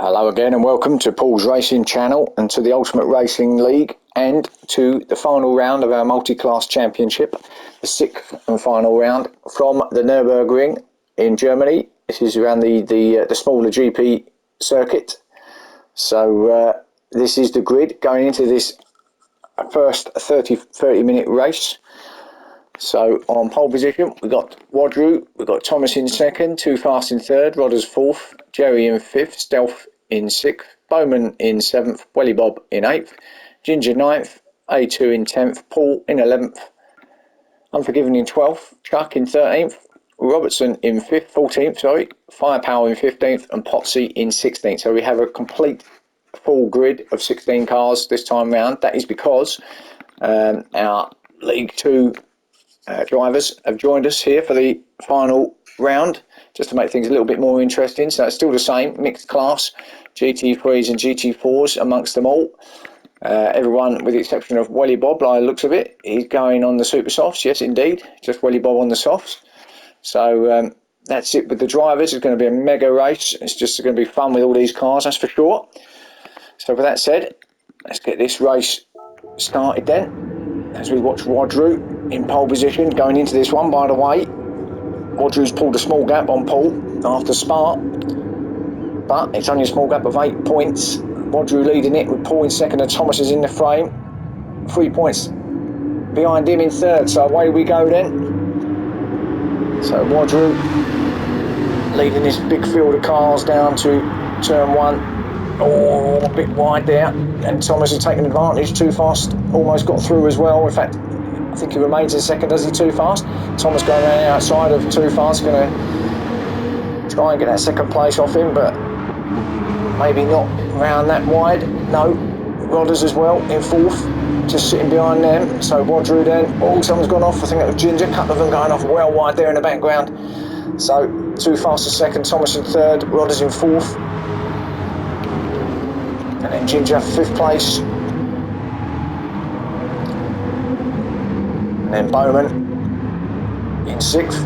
Hello again and welcome to Paul's Racing Channel and to the Ultimate Racing League and to the final round of our multi-class championship, the sixth and final round from the Nurburgring in Germany. This is around the smaller GP circuit. So this is the grid going into this first 30 minute race. So on pole position, we've got Wadru, we've got Thomas in second, Too Fast in third, Rodders fourth, Jerry in fifth, Stealth in sixth, Bowman in seventh, Welly Bob in eighth, Ginger ninth, A2 in 10th, Paul in 11th, Unforgiven in 12th, Chuck in 13th, Robertson in 14th, Firepower in 15th, and Potsy in 16th. So we have a complete full grid of 16 cars this time round. That is because our League 2 drivers have joined us here for the final round, just to make things a little bit more interesting. So it's still the same, mixed class, GT3s and GT4s amongst them all. Everyone, with the exception of Welly Bob, by the looks of it, he's going on the super softs. Yes, indeed, just Welly Bob on the softs. So that's it with the drivers. It's going to be a mega race. It's just going to be fun with all these cars, that's for sure. So with that said, let's get this race started then, as we watch Wadru in pole position going into this one. By the way, Wadru's pulled a small gap on Paul after start, but it's only a small gap of 8 points. Wadru leading it with Paul in second and Thomas is in the frame, 3 points behind him in third. So away we go then. So Wadru leading this big field of cars down to turn one. Oh, a bit wide there, and Thomas has taken advantage. Too Fast almost got through as well. In fact, I think he remains in second, does he, Too Fast? Thomas going around outside of Too Fast, going to try and get that second place off him, but maybe not round that wide. No, Rodders as well in fourth, just sitting behind them. So Wadru then, oh, someone's gone off. I think that was Ginger, a couple of them going off well wide there in the background. So Too Fast in second, Thomas in third, Rodders in fourth. And then Ginger fifth place. And then Bowman in sixth.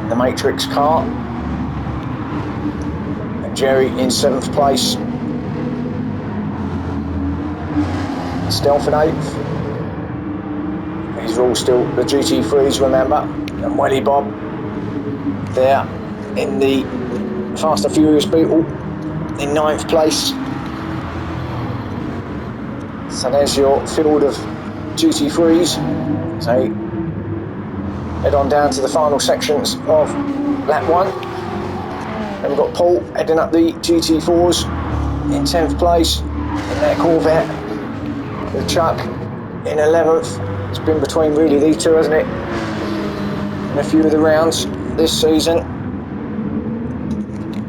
The Matrix car. And Jerry in seventh place. Stealth in eighth. These are all still the GT3s, remember. And Welly Bob there in the Fast and Furious Beetle in ninth place. So there's your field of GT3s. So head on down to the final sections of lap one. And we've got Paul heading up the GT4s in 10th place in their Corvette, with Chuck in 11th. It's been between really these two, hasn't it, in a few of the rounds this season.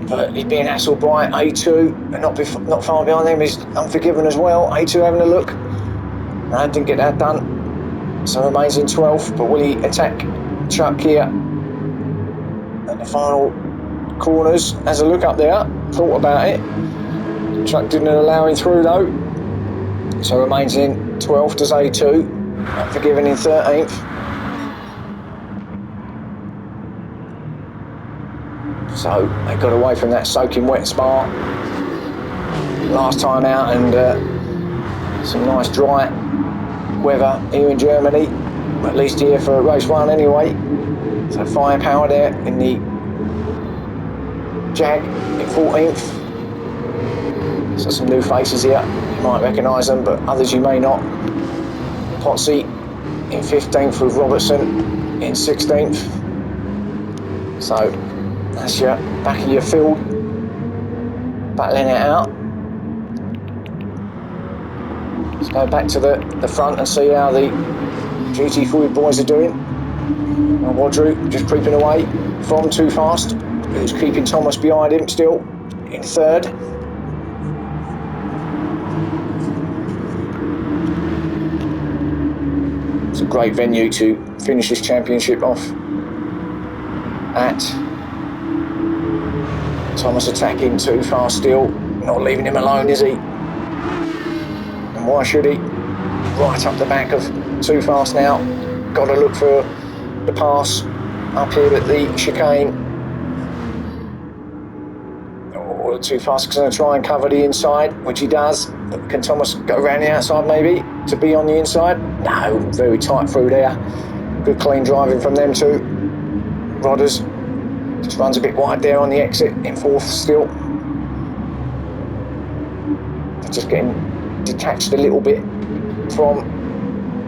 But he's being hassled by A2, and not far behind him is Unforgiven as well. A2 having a look, and didn't get that done, so remains in 12th. But will he attack Chuck here at the final corners? Has a look up there, thought about it. Chuck didn't allow him through though, so remains in 12th. Does A2. Unforgiven in 13th. So they got away from that soaking wet spot last time out, and some nice dry weather here in Germany, at least here for race one anyway. So Firepower there in the Jag in 14th. So some new faces here, you might recognise them, but others you may not. Potsy in 15th with Robertson in 16th. So that's your back of your field, battling it out. Let's go back to the front and see how the GT3 boys are doing. And Wadru just creeping away from Too Fast, who's keeping Thomas behind him still in third. It's a great venue to finish this championship off at. Thomas attacking Too Fast still, not leaving him alone, is he? And why should he? Right up the back of Too Fast now. Got to look for the pass up here at the chicane. Oh, too fast, because I'm going to try and cover the inside, which he does. But can Thomas go around the outside maybe to be on the inside? No, very tight through there. Good clean driving from them two. Rodders just runs a bit wide there on the exit in fourth still. They're just getting detached a little bit from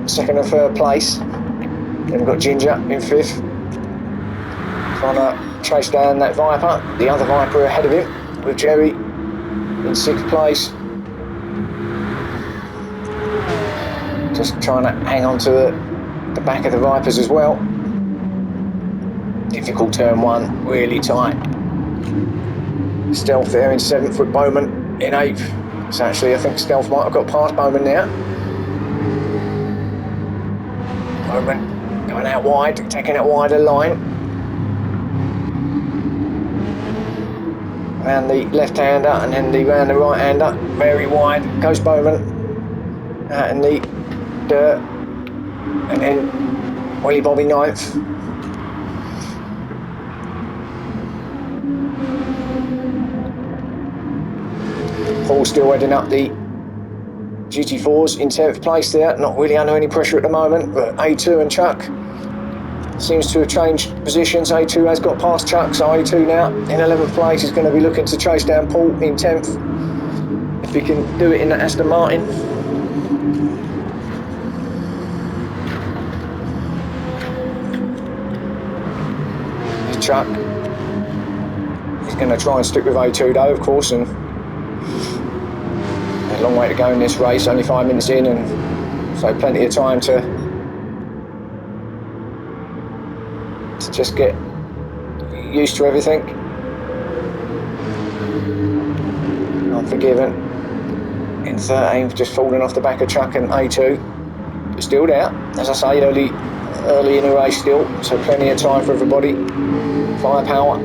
second and third place. Then we've got Ginger in fifth, trying to chase down that Viper. The other Viper ahead of him, with Jerry in sixth place. Just trying to hang on to the back of the Vipers as well. Difficult turn one, really tight. Stealth there in seventh with Bowman in eighth. So actually I think Stealth might have got past Bowman now. Bowman going out wide, taking a wider line. Round the left-hander and then round the right-hander. Very wide goes Bowman. Out in the dirt. And then Willie Bobby ninth. Paul still heading up the GT4s in 10th place there, not really under any pressure at the moment, but A2 and Chuck seems to have changed positions. A2 has got past Chuck, so A2 now in 11th place is going to be looking to chase down Paul in 10th, if he can do it in the Aston Martin. Chuck, he's going to try and stick with A2 though, of course, and a long way to go in this race, only 5 minutes in, and so plenty of time to just get used to everything. Unforgiven in 13th, just falling off the back of Chuck and A2, but still there, as I say, early in the race still, so plenty of time for everybody. Firepower,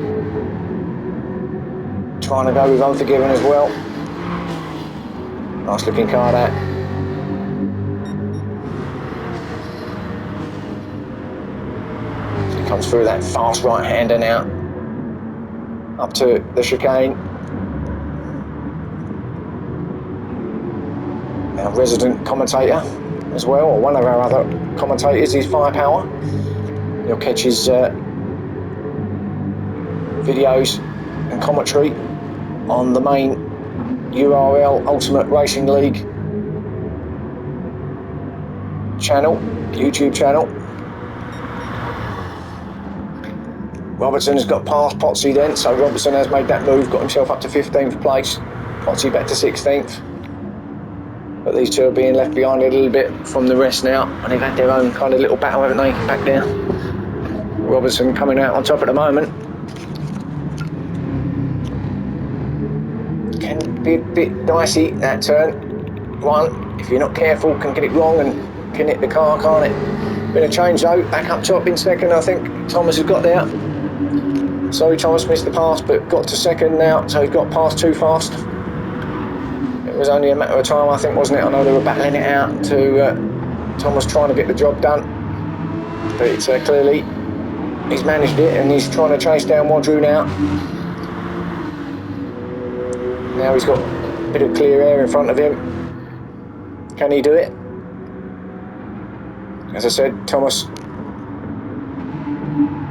trying to go with Unforgiven as well. Nice looking car that. So he comes through that fast right-hander now, up to the chicane. Our resident commentator as well, or one of our other commentators, is Firepower. You'll catch his videos and commentary on the main URL Ultimate Racing League channel, YouTube channel. Robertson has got past Potsy then, so Robertson has made that move, got himself up to 15th place. Potsy back to 16th. But these two are being left behind a little bit from the rest now, and they've had their own kind of little battle, haven't they, back there. Robertson coming out on top at the moment. Can be a bit dicey, that turn one. If you're not careful, can get it wrong and can hit the car, can't it? Bit of change though, back up top in second, I think Thomas has got there. Sorry, Thomas missed the pass, but got to second now, so he's got past too fast. It was only a matter of time, I think, wasn't it? I know they were battling it out to Thomas trying to get the job done, but it's clearly he's managed it and he's trying to chase down Wadru now. Now he's got a bit of clear air in front of him. Can he do it? As I said, Thomas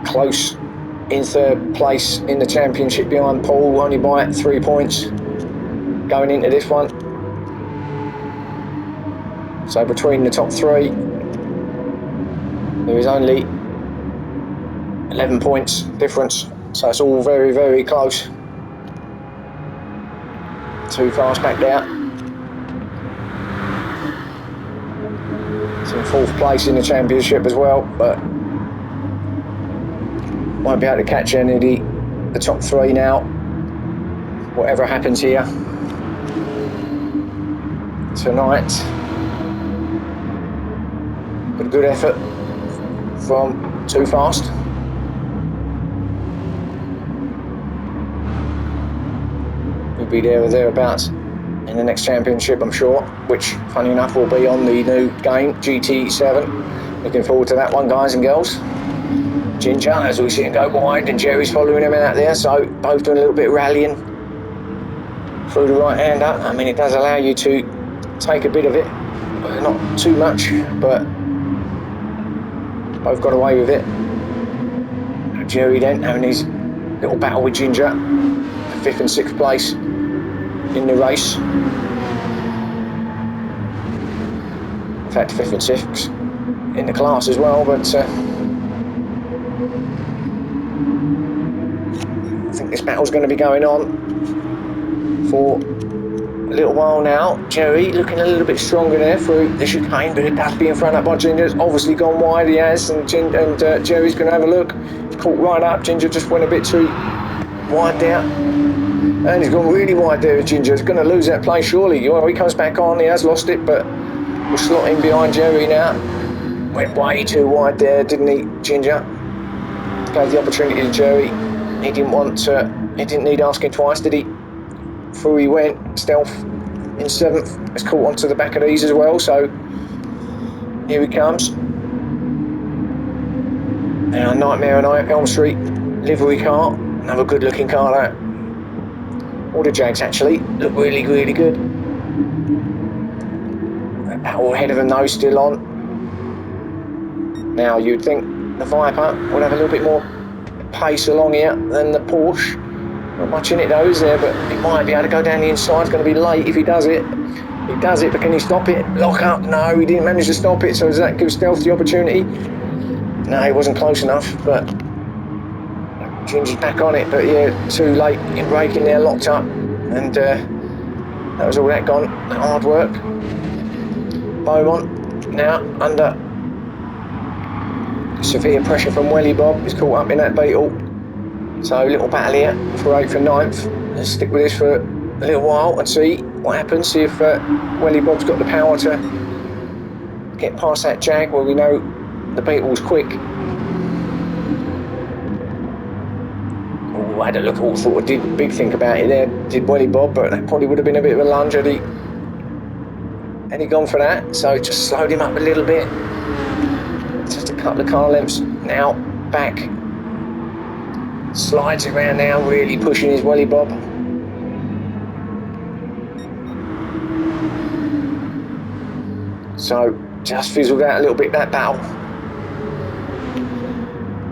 close in third place in the championship behind Paul, only by 3 points going into this one. So between the top three, there is only 11 points difference. So it's all very, very close. Too fast back there. It's in fourth place in the championship as well, but won't be able to catch any of the top three now, whatever happens here tonight. But a good effort from Too Fast. We'll be there or thereabouts in the next championship, I'm sure, which, funny enough, will be on the new game, GT7. Looking forward to that one, guys and girls. Ginger, as we see him go wide, and Jerry's following him out there, so both doing a little bit of rallying through the right-hander. I mean, it does allow you to take a bit of it, not too much, but both got away with it. Jerry then having his little battle with Ginger, 5th and 6th place in the race. In fact, 5th and 6th in the class as well, but I think this battle's going to be going on for a little while now. Jerry looking a little bit stronger there through the chicane, but it does be in front up by Ginger. It's obviously gone wide, he has, and Jerry's going to have a look. Caught right up. Ginger just went a bit too wide there, and he's gone really wide there. Ginger is going to lose that place surely. Well, he comes back on, he has lost it, but we'll slot in behind Jerry now. Went way too wide there, didn't he, Ginger? Gave the opportunity to Jerry. He didn't need asking twice, did he? Through he went, stealth in 7th. It's caught onto the back of these as well, so here he comes. Now, Nightmare on Elm Street livery car, another good looking car that. All the Jags actually look really, really good. That battle ahead of them though, still on. Now you'd think the Viper would have a little bit more pace along here than the Porsche. Not much in it though, is there? But he might be able to go down the inside. It's going to be late if he does it. He does it, but can he stop it? Lock up? No, he didn't manage to stop it. So does that give Stealth the opportunity? No, he wasn't close enough, but Ginger's back on it. But yeah, too late in braking there, locked up, and that was all that gone. Hard work. Beaumont now under severe pressure from Welly Bob. He's caught up in that Beetle. So a little battle here for 8th and 9th. Let's stick with this for a little while and see what happens. See if Welly Bob's got the power to get past that Jag. Well, we know the Beetle's quick. Oh, I had a look, all thought I did big think about it there, did Welly Bob, but that probably would have been a bit of a lunge had he gone for that. So just slowed him up a little bit. Just a couple of car lengths now back. Slides around now, really pushing his Welly Bob. So just fizzled out a little bit that battle.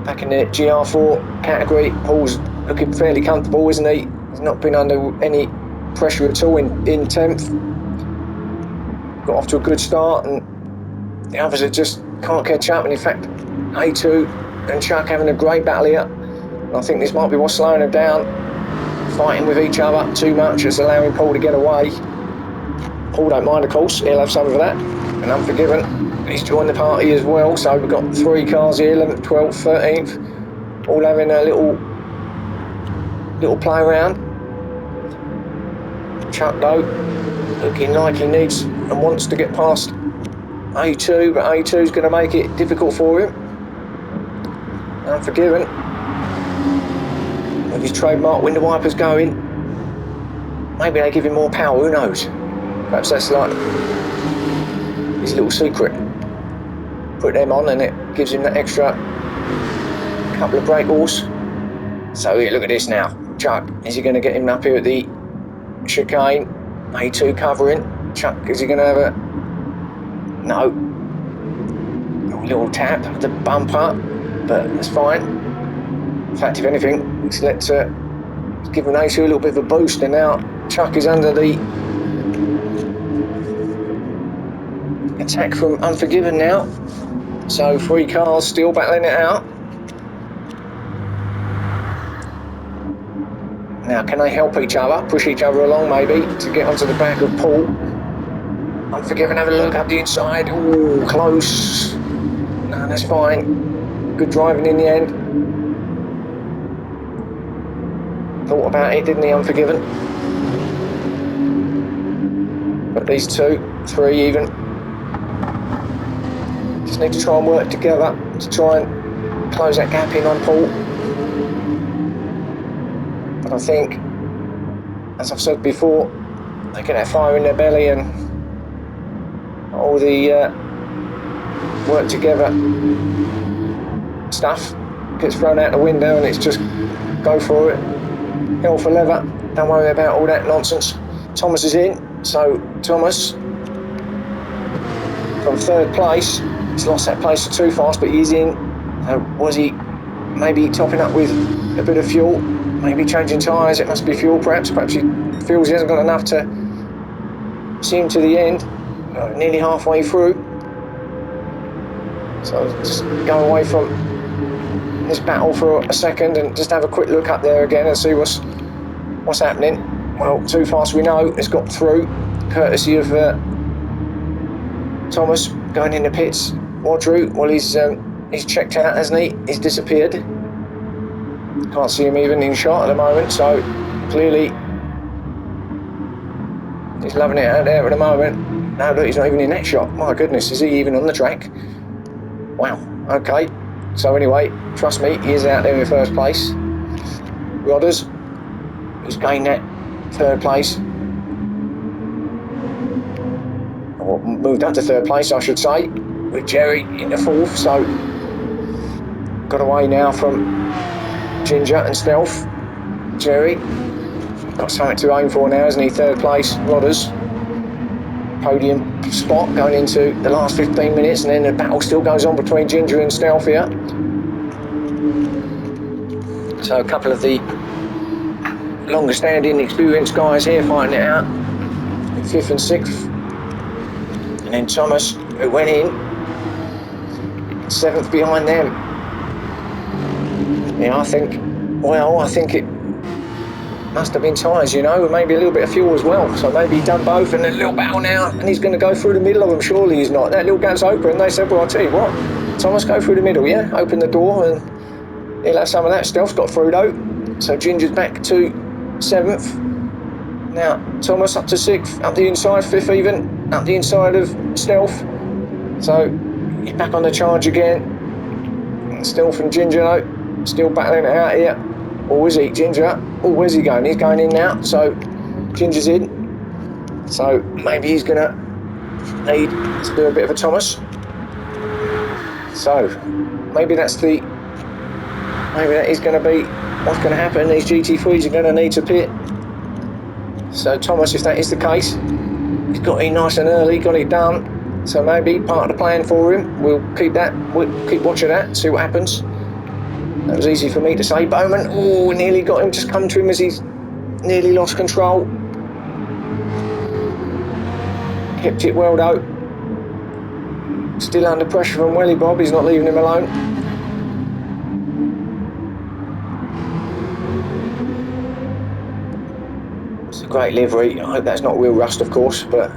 Back in the GR4 category, Paul's looking fairly comfortable, isn't he? He's not been under any pressure at all in 10th. Got off to a good start, and the others are just can't catch up. And in fact, A2 and Chuck having a great battle here. I think this might be what's slowing them down. Fighting with each other too much, it's allowing Paul to get away. Paul don't mind, of course, he'll have some of that. And Unforgiven, he's joined the party as well. So we've got 3 cars here, 11th, 12th, 13th, all having a little play around. Chuck though, looking like he needs and wants to get past A2, but A2's going to make it difficult for him. Unforgiven. With his trademark window wipers going, maybe they give him more power, who knows? Perhaps that's like his little secret. Put them on and it gives him that extra couple of brake balls. So here, look at this now. Chuck, is he going to get him up here at the chicane? A2 covering. Chuck, is he going to have a... No. A little tap of the bumper, but that's fine. In fact, if anything, let's give A2 a little bit of a boost, and now Chuck is under the attack from Unforgiven now. So 3 cars still battling it out. Now, can they help each other, push each other along maybe, to get onto the back of Paul? Unforgiven, have a look up the inside. Ooh, close. No, that's fine. Good driving in the end. Thought about it, didn't he, Unforgiven? But these 2, 3 even, just need to try and work together to try and close that gap in on Paul. But I think, as I've said before, they get that fire in their belly and all the work together stuff gets thrown out the window and it's just go for it. Hell for leather. Don't worry about all that nonsense. Thomas is in. So Thomas from third place. He's lost that place to Too Fast, but he's in. Was he maybe topping up with a bit of fuel? Maybe changing tyres. It must be fuel perhaps. Perhaps he feels he hasn't got enough to see him to the end. Nearly halfway through. So just go away from this battle for a second and just have a quick look up there again and see what's happening. Well, Too Fast we know has got through, courtesy of Thomas going in the pits. Wadru, well he's checked out, hasn't he? He's disappeared. Can't see him even in shot at the moment, so clearly he's loving it out there at the moment. No, look, he's not even in that shot. My goodness, is he even on the track? Wow, okay. So anyway, trust me, he is out there in first place. Rodders, who's gained that third place. Or moved up to third place, I should say, with Jerry in the fourth. So got away now from Ginger and Stealth. Jerry got something to aim for now, isn't he? Third place, Rodders. Podium spot going into the last 15 minutes, and then the battle still goes on between Ginger and Stealth here. So a couple of the longer standing experienced guys here fighting it out, 5th and 6th, and then Thomas, who went in 7th behind them. Yeah, I think it must have been tyres, you know, maybe a little bit of fuel as well. So maybe he's done both, and a little battle now, and he's going to go through the middle of them. Surely he's not. That little gap's open, and they said, well, I'll tell you what, Thomas, go through the middle, yeah? Open the door, and he'll have some of that. Stealth's got through, though. So Ginger's back to 7th. Now, Thomas up to 6th, up the inside, 5th even, up the inside of Stealth. So he's back on the charge again. And Stealth and Ginger, though, still battling it out here. Or is he? Ginger? Oh, where's he going? He's going in now. So Ginger's in. So maybe he's going to need to do a bit of a Thomas. So maybe that is going to be what's going to happen. These GT3s are going to need to pit. So Thomas, if that is the case, he's got in nice and early, got it done. So maybe part of the plan for him. We'll keep watching that, see what happens. That was easy for me to say. Bowman, oh, nearly got him, just come to him as he's nearly lost control. Kept it well though. Still under pressure from Welly Bob, he's not leaving him alone. It's a great livery. I hope that's not real rust, of course, but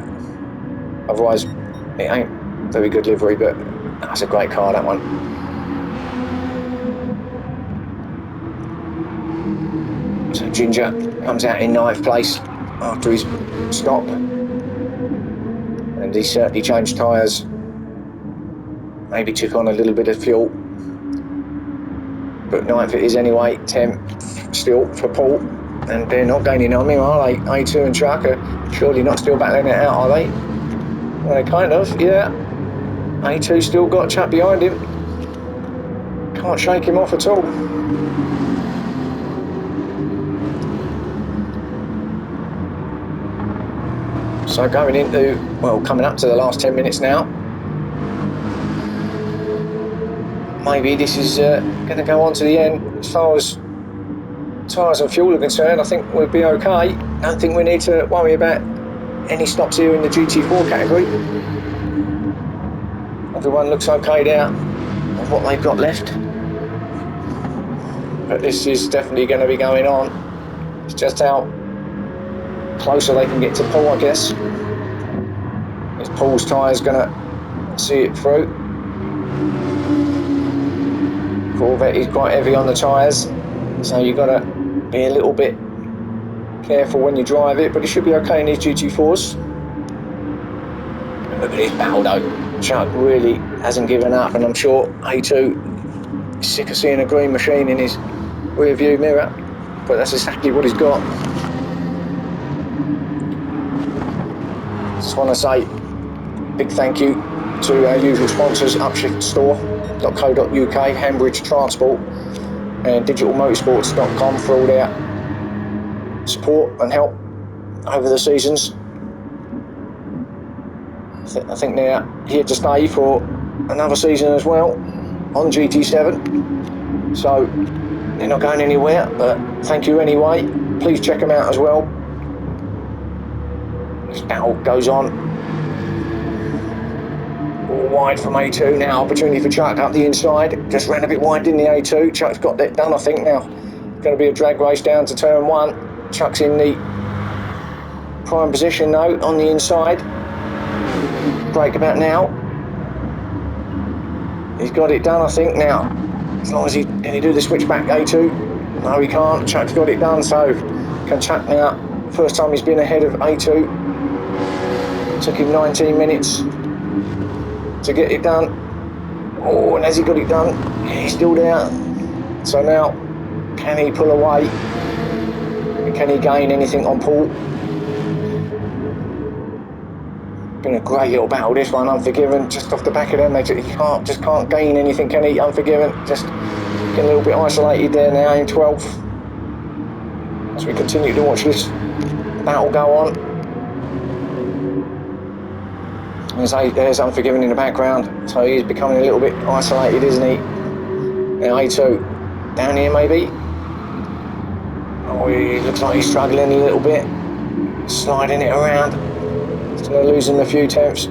otherwise it ain't very good livery, but that's a great car, that one. So Ginger comes out in 9th place after his stop, and he certainly changed tyres, maybe took on a little bit of fuel, but 9th it is anyway. 10th still for Paul, and they're not gaining on him, are they? A2 and Chuck are surely not still battling it out, are they? Well, they kind of, yeah. A2 still got Chuck behind him, can't shake him off at all. So going into, well, coming up to the last 10 minutes now. Maybe this is going to go on to the end. As far as tyres and fuel are concerned, I think we'll be okay. I don't think we need to worry about any stops here in the GT4 category. Everyone looks okay there of what they've got left. But this is definitely going to be going on. It's just how closer they can get to Paul, I guess. As Paul's tyre's going to see it through. Corvette is quite heavy on the tyres, so you've got to be a little bit careful when you drive it, but it should be okay in these GT4s. Look at his battle though. Chuck really hasn't given up, and I'm sure A2 is sick of seeing a green machine in his rear view mirror, but that's exactly what he's got. Just want to say big thank you to our usual sponsors, upshiftstore.co.uk, Hambridge Transport, and digitalmotorsports.com for all their support and help over the seasons. I think they're here to stay for another season as well on GT7, so they're not going anywhere, but thank you anyway. Please check them out as well. This battle goes on. All wide from A2 now, opportunity for Chuck up the inside. Just ran a bit wide in the A2. Chuck's got that done, I think now. It's going to be a drag race down to turn 1. Chuck's in the prime position though, on the inside. Brake about now. He's got it done, I think now. As long as can he do the switchback A2? No, he can't. Chuck's got it done, so can Chuck now. First time he's been ahead of A2. Took him 19 minutes to get it done. Oh, and has he got it done? Yeah, he's still there. So now, can he pull away? Can he gain anything on Paul? Been a great little battle this one. Unforgiven, just off the back of them, he just can't gain anything, can he? Unforgiven, just getting a little bit isolated there now in 12th. As we continue to watch this battle go on. There's Unforgiven in the background, so he's becoming a little bit isolated, isn't he? Now A2, down here maybe. Oh, he looks like he's struggling a little bit, sliding it around. Still losing a few tenths.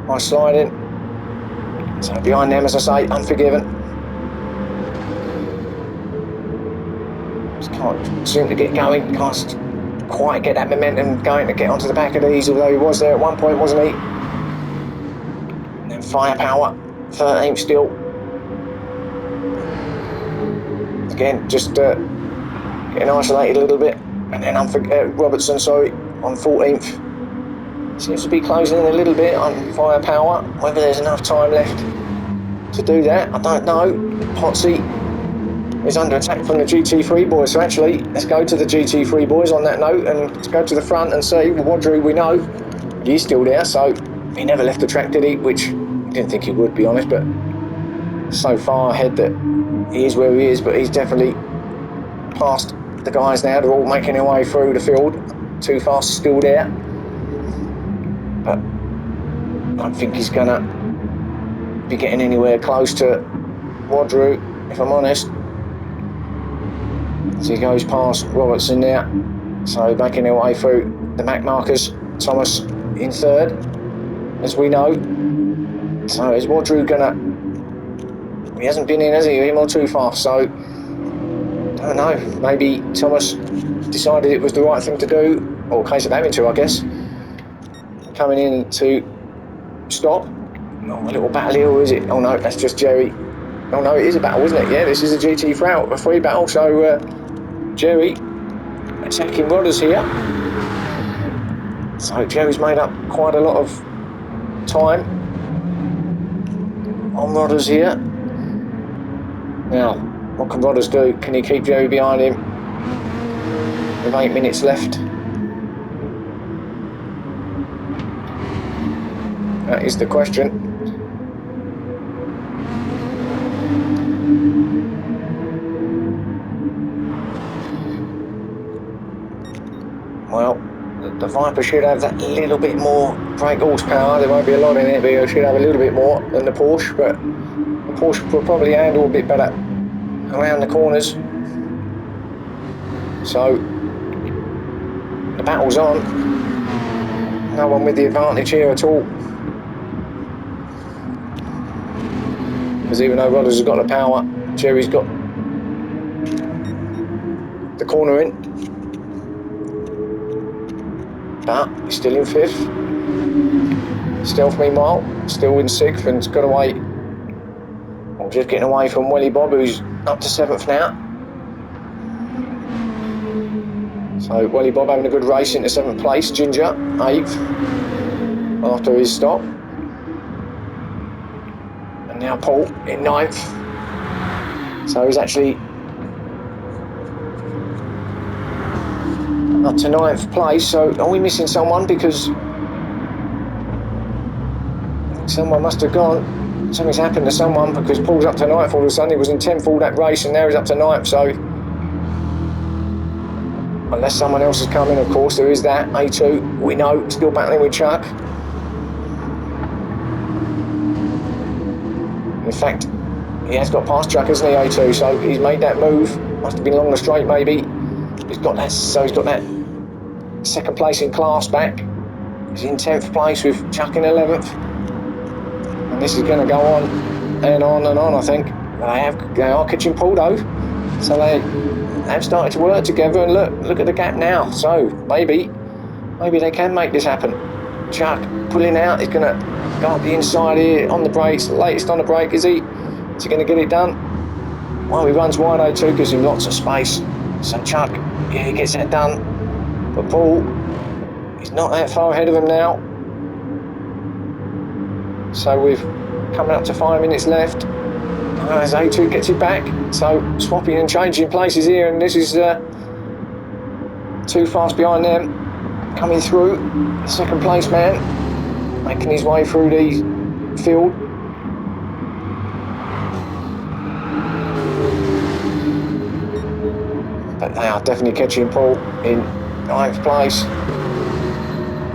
Nice sliding. So behind them, as I say, Unforgiven. Just can't seem to get going, can't quite get that momentum going to get onto the back of these, although he was there at one point, wasn't he? And then Firepower, 13th still. Again, just getting isolated a little bit. And then Robertson, sorry, on 14th. Seems to be closing in a little bit on Firepower. Whether there's enough time left to do that, I don't know. Potsy is under attack from the GT3 boys, so actually let's go to the GT3 boys on that note and let's go to the front and see. Wadru, we know he's still there, so he never left the track, did he? Which I didn't think he would, be honest, but so far ahead that he is where he is, but he's definitely past the guys now. They're all making their way through the field. Too Fast still there, but I don't think he's gonna be getting anywhere close to Wadru, if I'm honest. So he goes past Robertson there, so making their way through the Mac markers. Thomas in 3rd, as we know. So is Wadru gonna... He hasn't been in, has he? Him or Too Fast, so I don't know. Maybe Thomas decided it was the right thing to do, or a case of having to, I guess. Coming in to stop. Oh, a little battle here, or is it? Oh no, that's just Jerry. Oh no, it is a battle, isn't it? Yeah, this is a GT3 battle, so Jerry attacking Rodders here. So Jerry's made up quite a lot of time on Rodders here. Now, what can Rodders do? Can he keep Jerry behind him with 8 minutes left? That is the question. Well, the Viper should have that little bit more brake horsepower. There won't be a lot in it, but it should have a little bit more than the Porsche. But the Porsche will probably handle a bit better around the corners. So the battle's on. No one with the advantage here at all. Because even though Rodders has got the power, Jerry's got the corner in. But he's still in 5th. Stealth, meanwhile, still in 6th and got away. Well, just getting away from Welly Bob, who's up to 7th now. So Welly Bob having a good race into 7th place. Ginger, 8th, after his stop. And now Paul in 9th. So he's actually up to 9th place. So are we missing someone? Because someone must have gone. something's happened to someone, because Paul's up to ninth all of a sudden. He was in 10th all that race and now he's up to ninth, so unless someone else has come in, of course, there is that. A2, we know, still battling with Chuck. In fact, he has got past Chuck, hasn't he, A2, so he's made that move. Must have been along the straight, maybe. He's got that, so he's got that second place in class back. He's in 10th place with Chuck in 11th. And this is going to go on and on and on, I think. They are catching Paul, though. So they have started to work together, and look at the gap now. So maybe they can make this happen. Chuck pulling out. He's going to go up the inside here on the brakes. Latest on the brake, is he? Is he going to get it done? Well, he runs wide, A2, gives him lots of space. So Chuck, yeah, he gets that done. But Paul, he's not that far ahead of him now. So we've coming up to 5 minutes left. As A2 gets it back. So swapping and changing places here, and this is too fast behind them. Coming through, the second place man, making his way through the field. But they are definitely catching Paul in 9th place.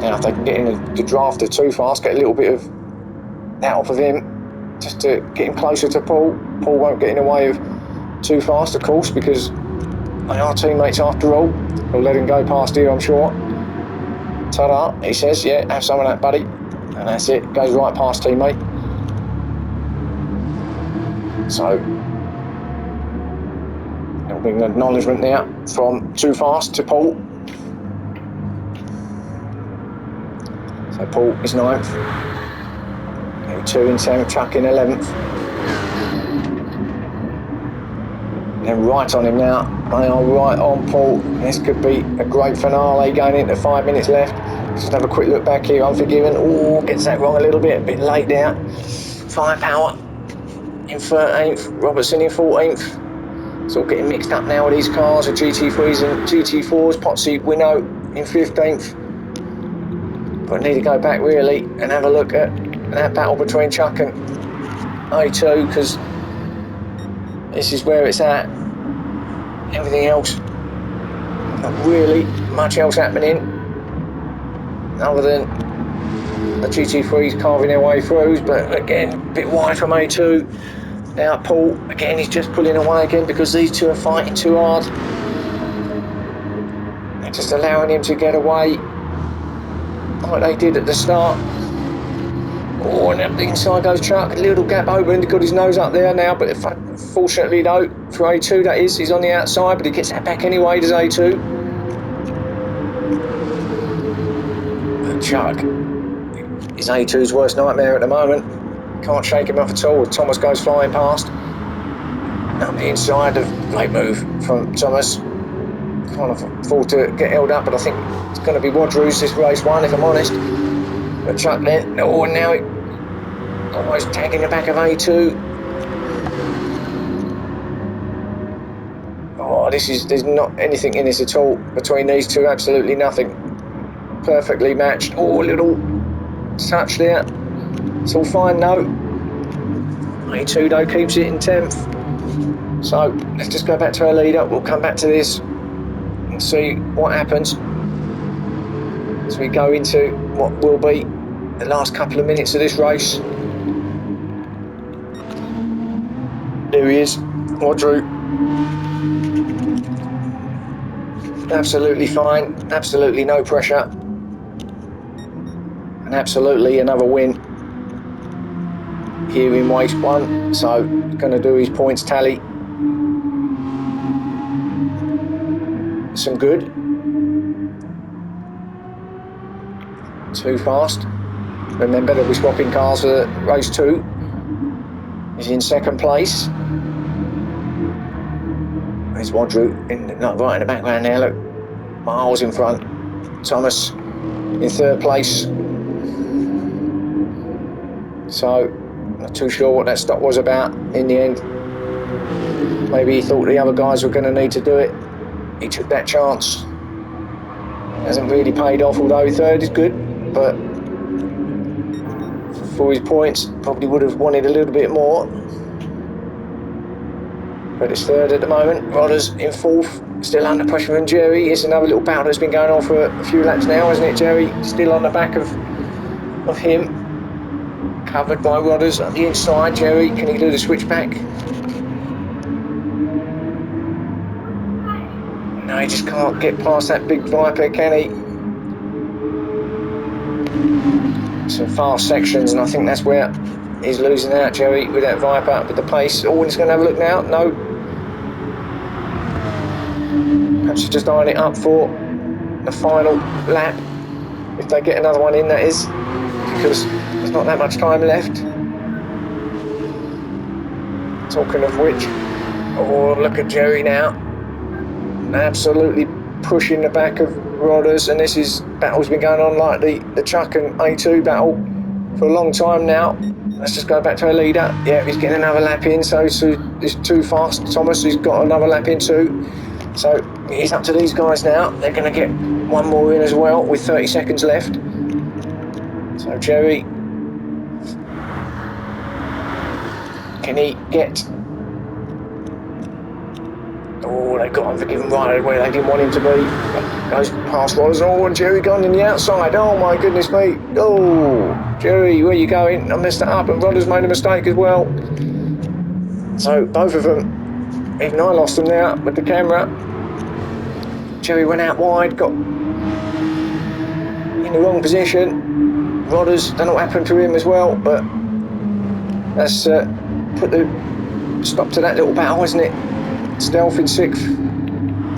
Now if they can get in the draft of too fast, get a little bit of that off of him, just to get him closer to Paul. Paul won't get in the way of too fast, of course, because they are teammates after all. He'll let him go past here, I'm sure. Ta-da, he says, yeah, have some of that, buddy. And that's it, goes right past teammate. So, it'll be an acknowledgement there from too fast to Paul. So Paul is 9th. 2 in 10th, Chuck in 11th. And right on him now. They are right on Paul. This could be a great finale going into 5 minutes left. Just have a quick look back here. Unforgiven. Oh, gets that wrong a bit late there. Firepower in 13th. Robertson in 14th. It's all getting mixed up now with these cars, the GT3s and GT4s. Potsy Winnow in 15th. But I need to go back really and have a look at that battle between Chuck and A2, because this is where it's at. Everything else, not really much else happening other than the GT3s carving their way through, but again, a bit wide from A2. Now Paul, again, he's just pulling away again because these two are fighting too hard. They're just allowing him to get away like they did at the start. Oh, and up the inside goes Chuck. A little gap open, got his nose up there now, but fortunately though, for A2 that is, he's on the outside, but he gets that back anyway, does A2. But Chuck is A2's worst nightmare at the moment. Can't shake him off at all. Thomas goes flying past. Up the inside, a great move from Thomas. Can't afford to get held up, but I think it's going to be Wadrew's this race one, if I'm honest. But Chuck then, oh, and now he almost tagging the back of A2. Oh, there's not anything in this at all between these two, absolutely nothing. Perfectly matched. Oh, a little touch there. It's all fine, no. A2 though keeps it in 10th. So let's just go back to our leader. We'll come back to this and see what happens as we go into what will be the last couple of minutes of this race. There he is, Wadrew. Absolutely fine, absolutely no pressure, and absolutely another win here in race one. So going to do his points tally. Some good. Too fast. Remember that we're swapping cars for race 2. He's in 2nd place. There's Wadrew right in the background there, look. Miles in front. Thomas in 3rd place. So, not too sure what that stop was about in the end. Maybe he thought the other guys were going to need to do it. He took that chance. Hasn't really paid off, although 3rd is good, but for his points. Probably would have wanted a little bit more. But it's third at the moment. Rodder's in fourth. Still under pressure from Jerry. It's another little battle that's been going on for a few laps now, isn't it, Jerry? Still on the back of him. Covered by Rodders at the inside. Jerry, can he do the switchback? No, he just can't get past that big Viper, can he? Some fast sections, and I think that's where he's losing out, Jerry, with that Viper, with the pace. Oh, he's going to have a look now. No. Perhaps he's just eyeing it up for the final lap. If they get another one in, that is. Because there's not that much time left. Talking of which, oh, look at Jerry now. Absolutely pushing the back of Rodders, and this battle's been going on like the Chuck and A2 battle for a long time now. Let's just go back to our leader. Yeah, he's getting another lap in, so it's too fast. Thomas, he's got another lap in too. So it's up to these guys now. They're going to get one more in as well with 30 seconds left. So Jerry, can he get... Oh, they got him for giving right where they didn't want him to be. Goes past Rodders. Oh, and Jerry gone in the outside. Oh my goodness me. Oh, Jerry, where you going? I messed it up, and Rodders made a mistake as well. So both of them, even I lost them now with the camera. Jerry went out wide, got in the wrong position. Rodders, don't know what happened to him as well, but that's put the stop to that little battle, isn't it? Stealth in 6th,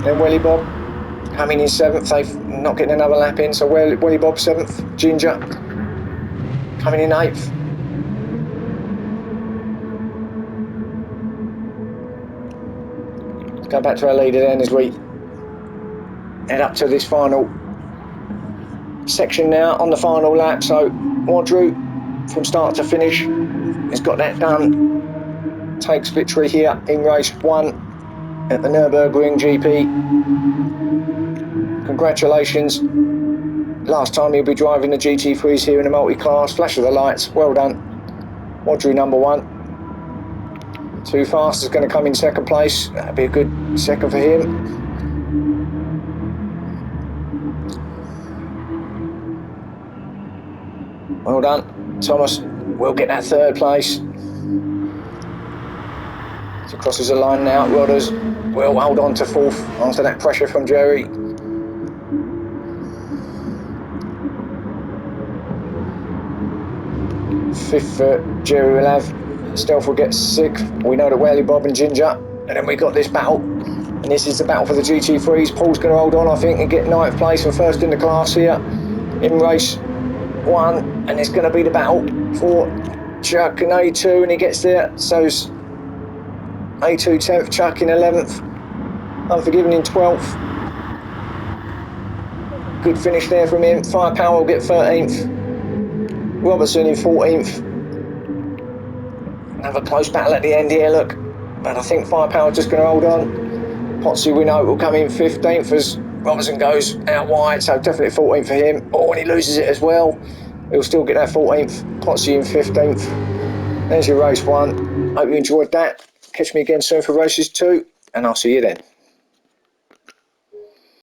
then Welly Bob coming in 7th. They've not getting another lap in, so Welly Bob 7th. Ginger coming in 8th. Let's go back to our leader then as we head up to this final section now on the final lap. So Wadru from start to finish has got that done. Takes victory here in race 1 at the Nurburgring GP. Congratulations. Last time he'll be driving the GT3s here in the multi-class. Flash of the lights. Well done. Wadru number 1. Too Fast is going to come in 2nd place. That'll be a good 2nd for him. Well done. Thomas will get that 3rd place. He crosses the line now. Rodders will hold on to 4th after that pressure from Jerry. 5th for Jerry will have. Stealth will get 6th. We know that Welly Bob and Ginger. And then we got this battle. And this is the battle for the GT3s. Paul's going to hold on, I think, and get 9th place and 1st in the class here in race 1. And it's going to be the battle for Chuck and A2, and he gets there. So's A2 10th, Chuck in 11th, Unforgiven in 12th. Good finish there from him. Firepower will get 13th. Robertson in 14th. Another close battle at the end here, look. But I think Firepower just going to hold on. Potsy, we know, will come in 15th as Robertson goes out wide, so definitely 14th for him. Oh, and he loses it as well. He'll still get that 14th. Potsy in 15th. There's your race 1. Hope you enjoyed that. Catch me again soon for races 2, and I'll see you then.